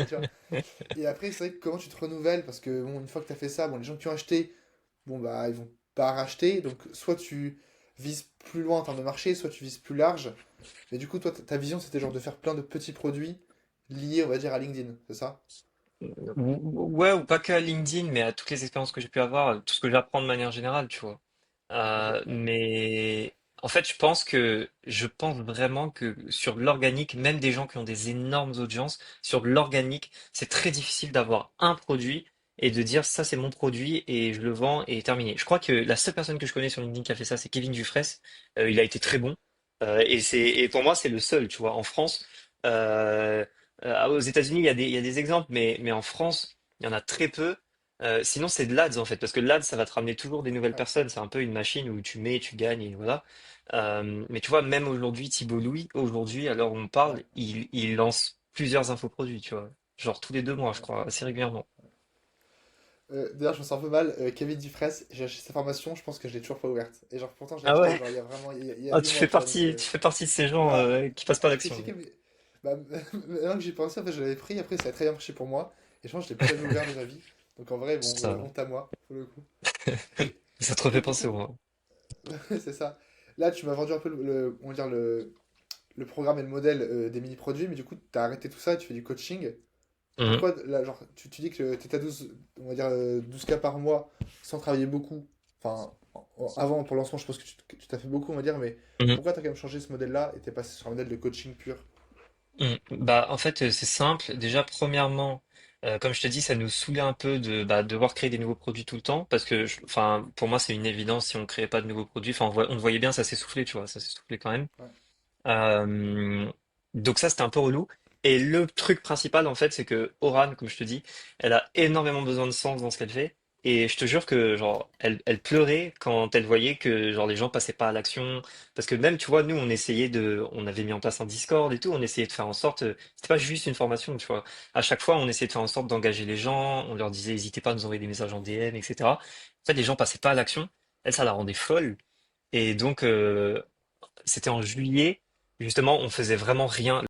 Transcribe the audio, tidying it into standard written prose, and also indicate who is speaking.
Speaker 1: tu vois. Et après, c'est vrai que comment tu te renouvelles, parce que bon, une fois que tu as fait ça, bon, les gens qui ont acheté, bon, bah, ils vont pas racheter. Donc, soit tu vises plus loin en termes de marché, soit tu vises plus large. Mais du coup, toi, ta vision, c'était genre de faire plein de petits produits liés, on va dire, à LinkedIn, c'est ça?
Speaker 2: Ouais, ou pas que à LinkedIn, mais à toutes les expériences que j'ai pu avoir, tout ce que j'apprends de manière générale, tu vois.
Speaker 1: Ok.
Speaker 2: Mais en fait, je pense vraiment que sur de l'organique, même des gens qui ont des énormes audiences, sur de l'organique, c'est très difficile d'avoir un produit et de dire ça c'est mon produit et je le vends et terminé. Je crois que la seule personne que je connais sur LinkedIn qui a fait ça, c'est Kevin Dufresne. Il a été très bon. Et pour moi, c'est le seul, tu vois. En France, euh, aux États-Unis, il y a des exemples, mais en France, il y en a très peu. Sinon, c'est de l'ADS en fait, parce que l'ADS, ça va te ramener toujours des nouvelles
Speaker 1: Ouais.
Speaker 2: personnes. C'est un peu une machine où tu mets, tu gagnes, et voilà. Mais tu vois, même aujourd'hui, Thibault Louis, aujourd'hui, à l'heure où on parle,
Speaker 1: Ouais.
Speaker 2: il lance plusieurs infoproduits, tu vois. Genre tous les 2 mois, je
Speaker 1: Ouais.
Speaker 2: crois, assez régulièrement.
Speaker 1: D'ailleurs, je me sens un peu mal. Kevin Dufresne, j'ai acheté sa formation, je pense que je l'ai toujours pas ouverte. Et genre, pourtant, je l'ai
Speaker 2: Ah
Speaker 1: acheté,
Speaker 2: ouais?
Speaker 1: genre, il y a vraiment, il y a
Speaker 2: Ah,
Speaker 1: 8 mois, tu vois. Donc,
Speaker 2: tu fais partie de ces gens
Speaker 1: bah,
Speaker 2: qui passent pas
Speaker 1: je peux
Speaker 2: l'action.
Speaker 1: checker, mais bah, maintenant que j'y pensé, en fait, je l'avais pris, après, ça a très bien marché pour moi. Et je pense que je l'ai plus jamais ouvert de ma vie. Donc, en vrai, bon,
Speaker 2: Ça,
Speaker 1: honte à moi, pour le coup.
Speaker 2: ça te refait
Speaker 1: Et du
Speaker 2: penser au
Speaker 1: coup,
Speaker 2: moins.
Speaker 1: c'est ça. Là, tu m'as vendu un peu on va dire le programme et le modèle des mini-produits, mais du coup, tu as arrêté tout ça et tu fais du coaching.
Speaker 2: Mhm.
Speaker 1: Pourquoi, là, genre, tu dis que tu étais à 12, on va dire 12 cas par mois sans travailler beaucoup. Enfin, avant, pour le lancement, je pense que tu t'as fait beaucoup, on va dire, mais
Speaker 2: Mhm.
Speaker 1: pourquoi tu as quand même changé ce modèle-là et t'es passé sur un modèle de coaching pur?
Speaker 2: Bah, en fait, c'est simple. Déjà, premièrement, comme je te dis, ça nous saoulait un peu de bah, devoir créer des nouveaux produits tout le temps, parce que, enfin, pour moi, c'est une évidence. Si on créait pas de nouveaux produits, enfin, on le voyait bien, ça s'essoufflait, tu vois, ça s'essoufflait quand même.
Speaker 1: Ouais.
Speaker 2: Euh, donc ça, c'était un peu relou. Et le truc principal, en fait, c'est que Oran, comme je te dis, elle a énormément besoin de sens dans ce qu'elle fait. Et je te jure que, genre, elle pleurait quand elle voyait que, genre, les gens passaient pas à l'action. Parce que même, tu vois, nous, on avait mis en place un Discord et tout, on essayait de faire en sorte, c'était pas juste une formation, tu vois. À chaque fois, on essayait de faire en sorte d'engager les gens, on leur disait, n'hésitez pas à nous envoyer des messages en DM, etc. En fait, les gens passaient pas à l'action. Elle, ça la rendait folle. Et donc, c'était en juillet. Justement, on faisait vraiment rien.